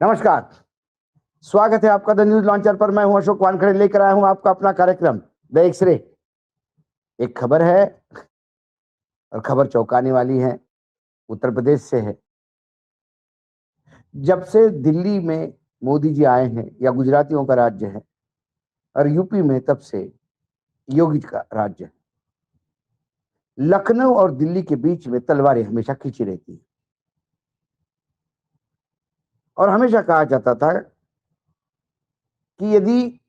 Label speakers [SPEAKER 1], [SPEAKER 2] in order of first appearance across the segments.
[SPEAKER 1] नमस्कार। स्वागत है आपका द न्यूज लॉन्चर पर। मैं हूं अशोक वानखड़े, लेकर आया हूं आपका अपना कार्यक्रम द एक्सरे। एक खबर है और खबर चौंकाने वाली है। उत्तर प्रदेश से है। जब से दिल्ली में मोदी जी आए हैं, या गुजरातियों का राज्य है, और यूपी में तब से योगी का राज्य है। लखनऊ और दिल्ली के बीच में तलवारें हमेशा खींची रहती है, और हमेशा कहा जाता था कि यदि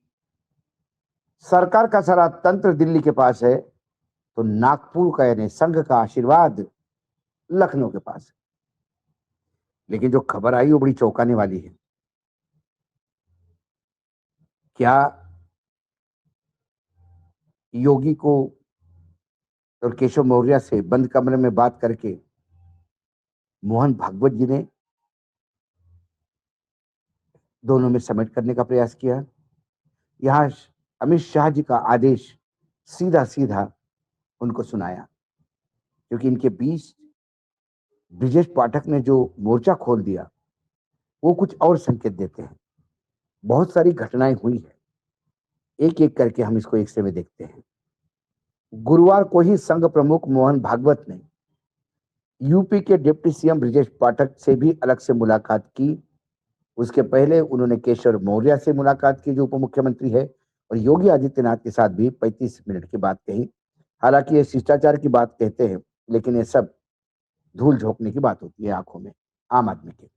[SPEAKER 1] सरकार का सारा तंत्र दिल्ली के पास है तो नागपुर का यानी संघ का आशीर्वाद लखनऊ के पास है। लेकिन जो खबर आई वो बड़ी चौंकाने वाली है। क्या योगी को और केशव मौर्य से बंद कमरे में बात करके मोहन भागवत जी ने दोनों में समेट करने का प्रयास किया? यहां अमित शाह जी का आदेश सीधा सीधा उनको सुनाया, क्योंकि इनके बीच ब्रिजेश पाठक ने जो मोर्चा खोल दिया वो कुछ और संकेत देते हैं। बहुत सारी घटनाएं हुई है, एक एक करके हम इसको एक से में देखते हैं। गुरुवार को ही संघ प्रमुख मोहन भागवत ने यूपी के डिप्टी सीएम ब्रिजेश पाठक से भी अलग से मुलाकात की। उसके पहले उन्होंने केशव मौर्य से मुलाकात की, जो उप मुख्यमंत्री है, और योगी आदित्यनाथ के साथ भी 35 मिनट की बात कही। हालांकि ये शिष्टाचार की बात कहते हैं, लेकिन ये सब धूल झोंकने की बात होती है आंखों में आम आदमी के।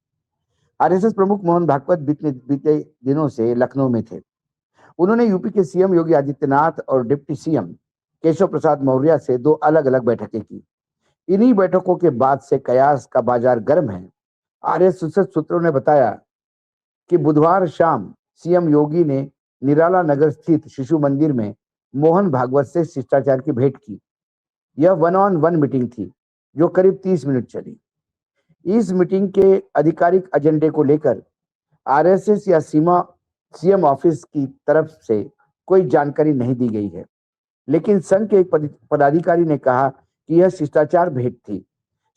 [SPEAKER 1] आरएसएस प्रमुख मोहन भागवत बीते दिनों से लखनऊ में थे। उन्होंने यूपी के सीएम योगी आदित्यनाथ और डिप्टी सीएम केशव प्रसाद मौर्य से दो अलग अलग बैठकें की। इन्हीं बैठकों के बाद से कयास का बाजार गर्म है। आरएसएस सूत्रों ने बताया कि बुधवार शाम सीएम योगी ने निराला नगर स्थित शिशु मंदिर में मोहन भागवत से शिष्टाचार की भेंट की। यह वन ऑन वन मीटिंग थी, जो करीब 30 मिनट चली। इस मीटिंग के आधिकारिक एजेंडे को लेकर आरएसएस या सीएम ऑफिस की तरफ से कोई जानकारी नहीं दी गई है, लेकिन संघ के एक पदाधिकारी ने कहा कि यह शिष्टाचार भेंट थी।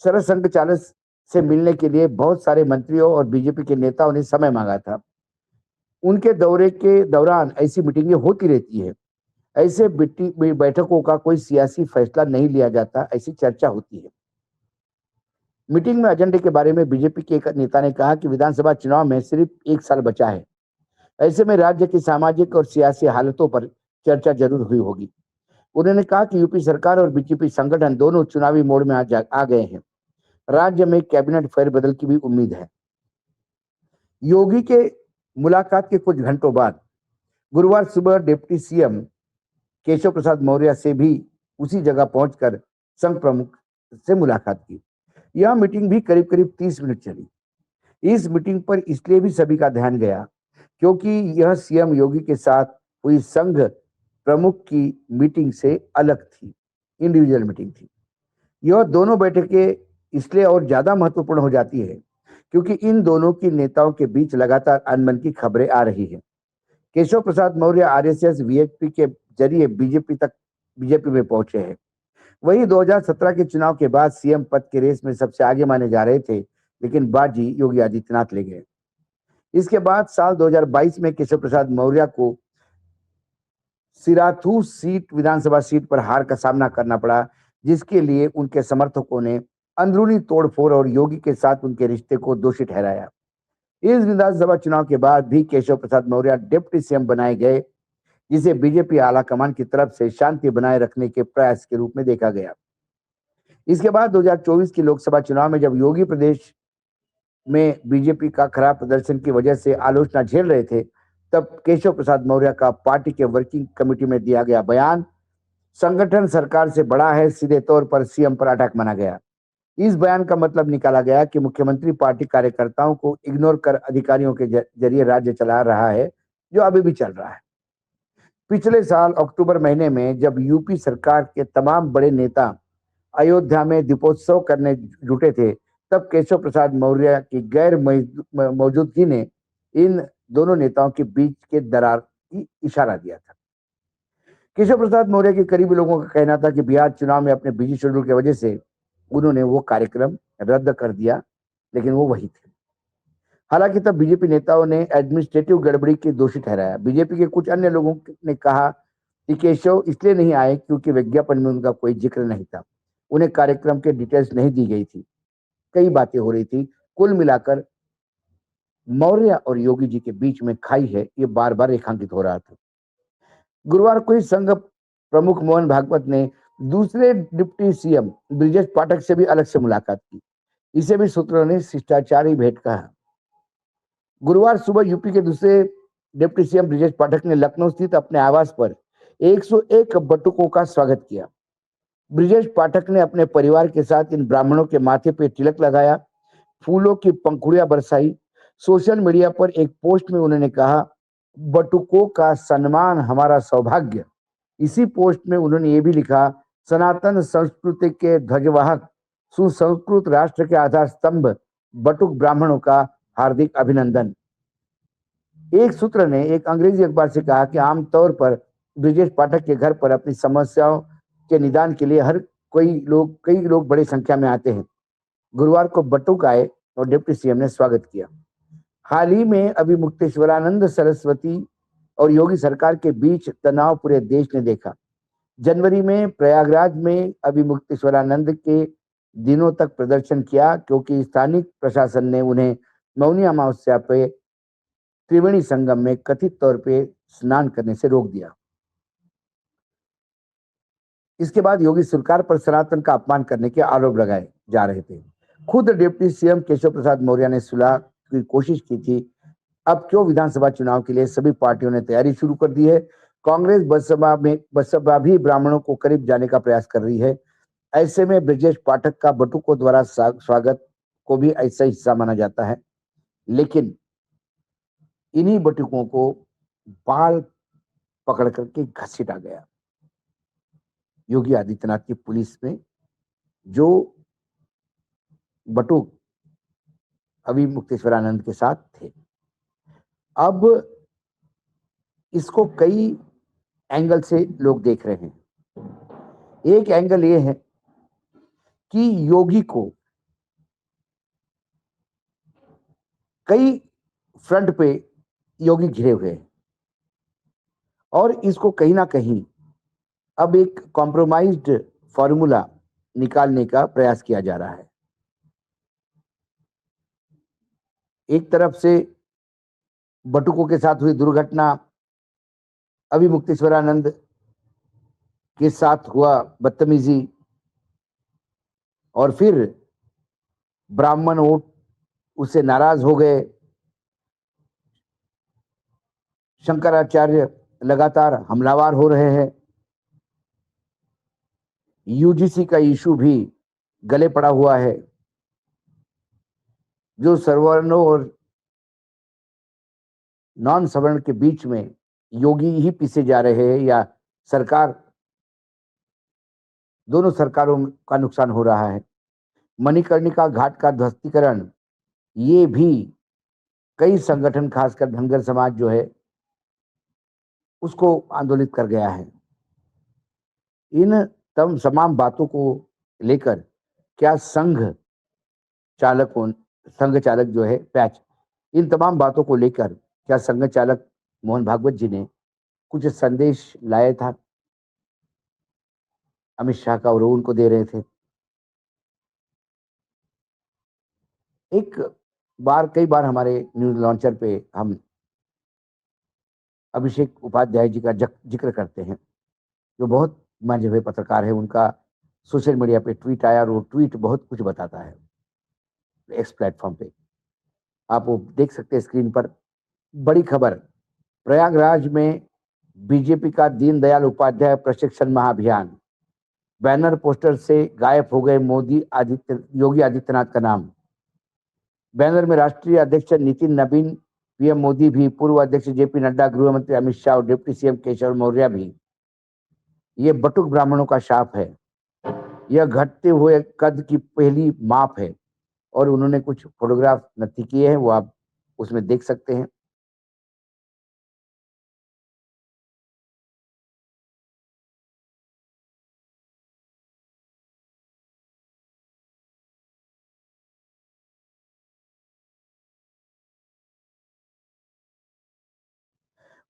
[SPEAKER 1] सरसंघ चालक से मिलने के लिए बहुत सारे मंत्रियों और बीजेपी के नेताओं ने समय मांगा था। उनके दौरे के दौरान ऐसी मीटिंगें होती रहती है। ऐसे बैठकों का कोई सियासी फैसला नहीं लिया जाता, ऐसी चर्चा होती है। मीटिंग में एजेंडे के बारे में बीजेपी के एक नेता ने कहा कि विधानसभा चुनाव में सिर्फ 1 साल बचा है। ऐसे में राज्य की सामाजिक और सियासी हालतों पर चर्चा जरूर हुई होगी। उन्होंने कहा कि यूपी सरकार और बीजेपी संगठन दोनों चुनावी मोड में आ गए हैं। राज्य में कैबिनेट फेरबदल की भी उम्मीद है। योगी के मुलाकात के कुछ घंटों बाद गुरुवार सुबह डिप्टी सीएम केशव प्रसाद मौर्य से भी उसी जगह पहुंचकर संघ प्रमुख से मुलाकात की। यह मीटिंग भी करीब करीब 30 मिनट चली। इस मीटिंग पर इसलिए भी सभी का ध्यान गया क्योंकि यह सीएम योगी के साथ हुई संघ प्रमुख की मीटिंग से अलग थी, इंडिविजुअल मीटिंग थी। यह दोनों बैठकें इसलिए और ज्यादा महत्वपूर्ण हो जाती है क्योंकि इन दोनों की नेताओं के बीच लगातार अनबन की खबरें आ रही है। केशव प्रसाद मौर्य आरएसएस वीएचपी के जरिए बीजेपी में पहुंचे हैं। वही 2017 के चुनाव के बाद सीएम पद के रेस में सबसे आगे माने जा रहे थे, लेकिन बाजी योगी आदित्यनाथ ले गए। इसके बाद साल 2022 में केशव प्रसाद मौर्य को सिराथू सीट विधानसभा सीट पर हार का सामना करना पड़ा, जिसके लिए उनके समर्थकों ने अंदरूनी तोड़फोड़ और योगी के साथ उनके रिश्ते को दोषी ठहराया। इस विधानसभा चुनाव के बाद भी केशव प्रसाद मौर्य डिप्टी सीएम बनाए गए, जिसे बीजेपी आलाकमान की तरफ से शांति बनाए रखने के प्रयास के रूप में देखा गया। इसके बाद 2024 की लोकसभा चुनाव में जब योगी प्रदेश में बीजेपी का खराब प्रदर्शन की वजह से आलोचना झेल रहे थे, तब केशव प्रसाद मौर्य का पार्टी के वर्किंग कमेटी में दिया गया बयान संगठन सरकार से बड़ा है, सीधे तौर पर सीएम पर अटैक माना गया। इस बयान का मतलब निकाला गया कि मुख्यमंत्री पार्टी कार्यकर्ताओं को इग्नोर कर अधिकारियों के जरिए राज्य चला रहा है, जो अभी भी चल रहा है। पिछले साल अक्टूबर महीने में जब यूपी सरकार के तमाम बड़े नेता अयोध्या में दीपोत्सव करने जुटे थे, तब केशव प्रसाद मौर्य की गैर मौजूदगी ने इन दोनों नेताओं के बीच के दरार की इशारा दिया था। केशव प्रसाद मौर्य के करीबी लोगों का कहना था कि बिहार चुनाव में अपने बिजी शेड्यूल की वजह से उन्होंने वो कार्यक्रम रद्द कर दिया, लेकिन वो वही थे। हालांकि तब बीजेपी नेताओं ने एडमिनिस्ट्रेटिव गड़बड़ी के दोषी ठहराया। बीजेपी के कुछ अन्य लोगों ने कहा कि केशव इसलिए नहीं आए क्योंकि विज्ञापन में उनका कोई जिक्र नहीं था, उन्हें कार्यक्रम के डिटेल्स नहीं दी गई थी, कई बातें हो रही थी। कुल मिलाकर मौर्य और योगी जी के बीच में खाई है, ये बार बार रेखांकित हो रहा था। गुरुवार को ही संघ प्रमुख मोहन भागवत ने दूसरे डिप्टी सीएम ब्रिजेश पाठक से भी अलग से मुलाकात की। इसे भी सूत्रों ने शिष्टाचारी भेंट कहा। गुरुवार सुबह यूपी के दूसरे डिप्टी सीएम ब्रिजेश पाठक ने लखनऊ स्थित अपने आवास पर 101 बटुकों का स्वागत किया। ब्रिजेश पाठक ने अपने परिवार के साथ इन ब्राह्मणों के माथे पे तिलक लगाया, फूलों की पंखुड़ियां बरसाई। सोशल मीडिया पर एक पोस्ट में उन्होंने कहा, बटुकों का सम्मान हमारा सौभाग्य। इसी पोस्ट में उन्होंने ये भी लिखा, सनातन संस्कृति के ध्वजवाहक सुसंस्कृत राष्ट्र के आधार स्तंभ बटुक ब्राह्मणों का हार्दिक अभिनंदन। एक सूत्र ने एक अंग्रेजी अखबार से कहा कि आमतौर पर ब्रिजेश पाठक के घर पर अपनी समस्याओं के निदान के लिए हर कई लोग बड़ी संख्या में आते हैं। गुरुवार को बटुक आए और डिप्टी सीएम ने स्वागत किया। हाल ही में अभी मुक्तेश्वरानंद सरस्वती और योगी सरकार के बीच तनाव पूरे देश ने देखा। जनवरी में प्रयागराज में अभी मुक्तेश्वरानंद के दिनों तक प्रदर्शन किया क्योंकि स्थानीय प्रशासन ने उन्हें मौनी अमावस्या पे त्रिवेणी संगम में कथित तौर पे स्नान करने से रोक दिया। इसके बाद योगी सरकार पर सनातन का अपमान करने के आरोप लगाए जा रहे थे। खुद डिप्टी सीएम केशव प्रसाद मौर्य ने सुलह की कोशिश की थी। अब क्यों विधानसभा चुनाव के लिए सभी पार्टियों ने तैयारी शुरू कर दी है। कांग्रेस बसपा भी ब्राह्मणों को करीब जाने का प्रयास कर रही है। ऐसे में ब्रजेश पाठक का बटुकों द्वारा स्वागत को भी ऐसा हिस्सा माना जाता है, लेकिन इन्हीं बटुकों को बाल पकड़ करके घसीटा गया। योगी आदित्यनाथ की पुलिस में जो बटुक अभी मुक्तेश्वरानंद के साथ थे, अब इसको कई एंगल से लोग देख रहे हैं। एक एंगल ये है कि योगी को कई फ्रंट पे योगी घिरे हुए हैं और इसको कहीं ना कहीं अब एक कॉम्प्रोमाइज्ड फॉर्मूला निकालने का प्रयास किया जा रहा है। एक तरफ से बटुकों के साथ हुई दुर्घटना, अभी मुक्तेश्वरानंद के साथ हुआ बदतमीजी, और फिर ब्राह्मण वोट उससे नाराज हो गए। शंकराचार्य लगातार हमलावर हो रहे हैं। यूजीसी का इशू भी गले पड़ा हुआ है। जो सवर्णों और नॉन सवर्ण के बीच में योगी ही पीछे जा रहे हैं या सरकार, दोनों सरकारों का नुकसान हो रहा है। मणिकर्णिका घाट का ध्वस्तीकरण, ये भी कई संगठन खासकर धनगर समाज जो है उसको आंदोलित कर गया है। इन तमाम बातों को लेकर क्या संघ चालक जो है पैच, इन तमाम बातों को लेकर क्या संघ चालक मोहन भागवत जी ने कुछ संदेश लाया था अमित शाह का और वो उनको दे रहे थे। कई बार हमारे न्यूज लॉन्चर पे हम अभिषेक उपाध्याय जी का जिक्र करते हैं, जो बहुत मांझे हुए पत्रकार है। उनका सोशल मीडिया पे ट्वीट आया और वो ट्वीट बहुत कुछ बताता है। एक्स प्लेटफॉर्म पे आप वो देख सकते हैं स्क्रीन पर। बड़ी खबर, प्रयागराज में बीजेपी का दीनदयाल उपाध्याय प्रशिक्षण महाअभियान, बैनर पोस्टर से गायब हो गए योगी आदित्यनाथ का नाम। बैनर में राष्ट्रीय अध्यक्ष नितिन नवीन, पीएम मोदी भी, पूर्व अध्यक्ष जेपी नड्डा, गृह मंत्री अमित शाह और डिप्टी सीएम केशव मौर्य भी। ये बटुक ब्राह्मणों का शाप है। यह घटते हुए कद की पहली माप है और उन्होंने कुछ फोटोग्राफ नक्की किए हैं, वो आप उसमें देख सकते हैं।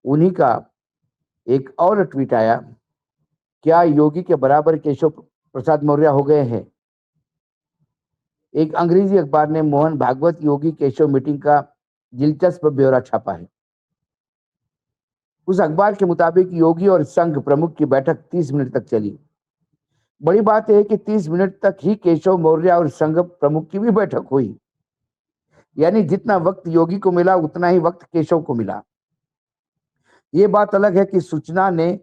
[SPEAKER 1] उन्हीं का एक और ट्वीट आया, क्या योगी के बराबर केशव प्रसाद मौर्य हो गए हैं? एक अंग्रेजी अखबार ने मोहन भागवत योगी केशव मीटिंग का दिलचस्प ब्यौरा छापा है। उस अखबार के मुताबिक योगी और संघ प्रमुख की बैठक 30 मिनट तक चली। बड़ी बात यह है कि 30 मिनट तक ही केशव मौर्य और संघ प्रमुख की भी बैठक हुई, यानी जितना वक्त योगी को मिला उतना ही वक्त केशव को मिला। ये बात अलग है कि सूचना ने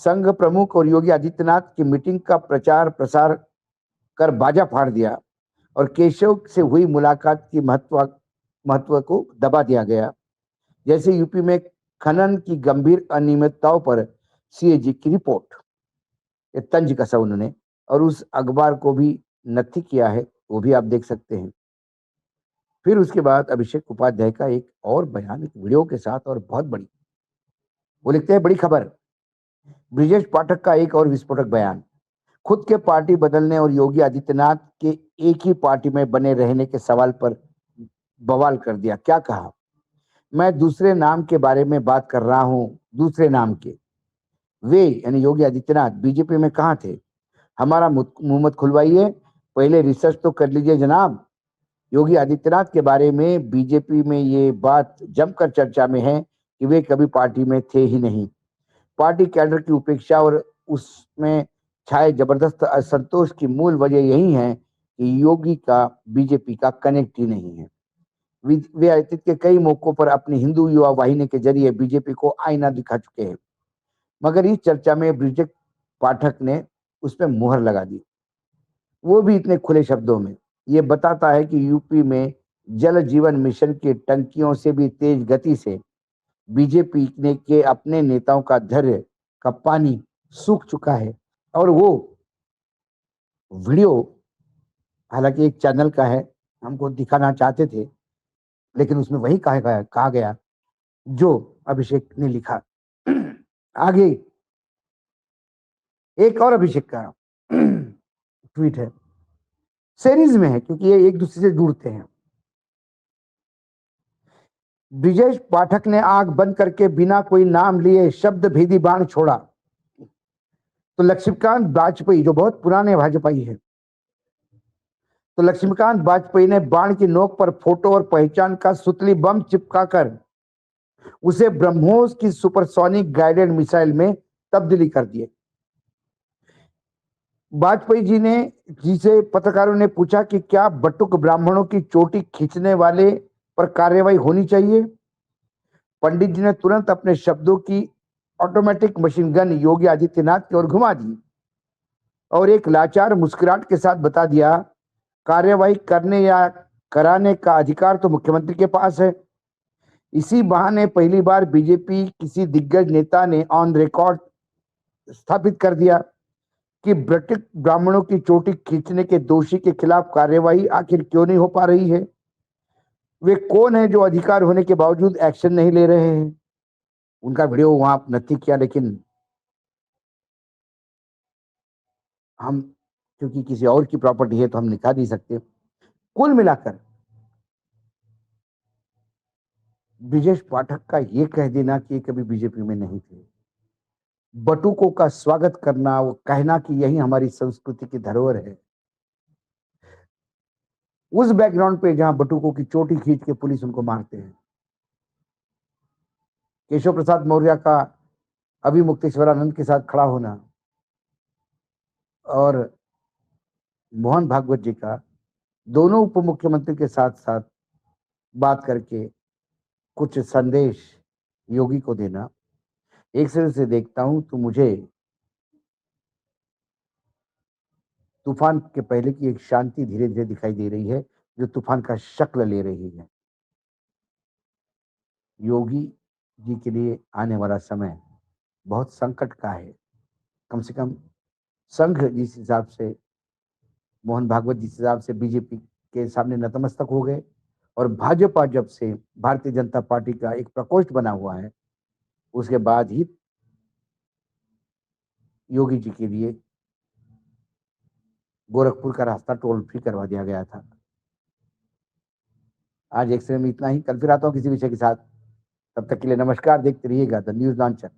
[SPEAKER 1] संघ प्रमुख और योगी आदित्यनाथ की मीटिंग का प्रचार प्रसार कर बाजा फाड़ दिया और केशव से हुई मुलाकात की महत्व को दबा दिया गया। जैसे यूपी में खनन की गंभीर अनियमितताओं पर सीएजी की रिपोर्ट, ये तंज कसा उन्होंने, और उस अखबार को भी नथी किया है, वो भी आप देख सकते हैं। फिर उसके बाद अभिषेक उपाध्याय का एक और बयान एक वीडियो के साथ, और बहुत बड़ी, वो लिखते हैं, बड़ी खबर, ब्रिजेश पाठक का एक और विस्फोटक बयान, खुद के पार्टी बदलने और योगी आदित्यनाथ के एक ही पार्टी में बने रहने के सवाल पर बवाल कर दिया। क्या कहा? मैं दूसरे नाम के बारे में बात कर रहा हूं, दूसरे नाम के। वे यानी योगी आदित्यनाथ बीजेपी में कहां थे? हमारा मुंह मत खुलवाइए, पहले रिसर्च तो कर लीजिए जनाब। योगी आदित्यनाथ के बारे में बीजेपी में ये बात जमकर चर्चा में है कि वे कभी पार्टी में थे ही नहीं। पार्टी कैडर की उपेक्षा और उसमें छाए जबरदस्त असंतोष की मूल वजह यही है कि योगी का बीजेपी का कनेक्ट ही नहीं है। वे अतीत के कई मौकों पर अपनी हिंदू युवा वाहिनी के जरिए बीजेपी को आईना दिखा चुके हैं, मगर इस चर्चा में ब्रिजेश पाठक ने उस पर मुहर लगा दी, वो भी इतने खुले शब्दों में। ये बताता है कि यूपी में जल जीवन मिशन की टंकियों से भी तेज गति से बीजेपी ने के अपने नेताओं का धैर्य का पानी सूख चुका है। और वो वीडियो हालांकि एक चैनल का है, हमको दिखाना चाहते थे, लेकिन उसमें वही कहा गया जो अभिषेक ने लिखा। आगे एक और अभिषेक का ट्वीट है, सीरीज में है क्योंकि ये एक दूसरे से जुड़ते हैं। ब्रिजेश पाठक ने आंख बंद करके बिना कोई नाम लिए शब्द भेदी बाण छोड़ा तो लक्ष्मीकांत वाजपेयी, जो बहुत पुराने भाजपाई है, तो लक्ष्मीकांत वाजपेयी ने बाण की नोक पर फोटो और पहचान का सुतली बम चिपकाकर उसे ब्रह्मोस की सुपरसोनिक गाइडेड मिसाइल में तब्दीली कर दिए। वाजपेयी जी से पत्रकारों ने पूछा कि क्या बटुक ब्राह्मणों की चोटी खींचने वाले पर कार्रवाई होनी चाहिए? पंडित जी ने तुरंत अपने शब्दों की automatic machine gun Yogi Adityanath की ओर घुमा दी और एक लाचार मुस्कुराहट के साथ बता दिया, कार्यवाही करने या कराने का अधिकार तो मुख्यमंत्री के पास है। इसी बहाने पहली बार बीजेपी किसी दिग्गज नेता ने ऑन रिकॉर्ड स्थापित कर दिया कि ब्रिटिश ब्राह्मणों की चोटी खींचने के दोषी के खिलाफ कार्यवाही आखिर क्यों नहीं हो पा रही है। वे कौन है जो अधिकार होने के बावजूद एक्शन नहीं ले रहे हैं? उनका वीडियो वहां नथी किया, लेकिन हम क्योंकि किसी और की प्रॉपर्टी है तो हम निकाल नहीं सकते। कुल मिलाकर ब्रिजेश पाठक का ये कह देना कि कभी बीजेपी में नहीं थे, बटुकों का स्वागत करना, वो कहना कि यही हमारी संस्कृति की धरोहर है, उस बैकग्राउंड पे जहां बटुकों की चोटी खींच के पुलिस उनको मारते हैं। केशव प्रसाद मौर्य का अभी मुक्तेश्वरानंद के साथ खड़ा होना और मोहन भागवत जी का दोनों उप मुख्यमंत्री के साथ साथ बात करके कुछ संदेश योगी को देना, एक तरह से देखता हूं तो मुझे तूफान के पहले की एक शांति धीरे धीरे दिखाई दे रही है, जो तूफान का शक्ल ले रही है। योगी जी के लिए आने वाला समय बहुत संकट का है। कम से कम संघ जिस हिसाब से, मोहन भागवत जिस हिसाब से बीजेपी के सामने नतमस्तक हो गए, और भाजपा जब से भारतीय जनता पार्टी का एक प्रकोष्ठ बना हुआ है, उसके बाद ही योगी जी के लिए गोरखपुर का रास्ता टोल फ्री करवा दिया गया था। आज एक्सरे में इतना ही, कल फिर आता हूं किसी विषय के साथ। तब तक के लिए नमस्कार। देखते रहिएगा द न्यूज लॉन्चर।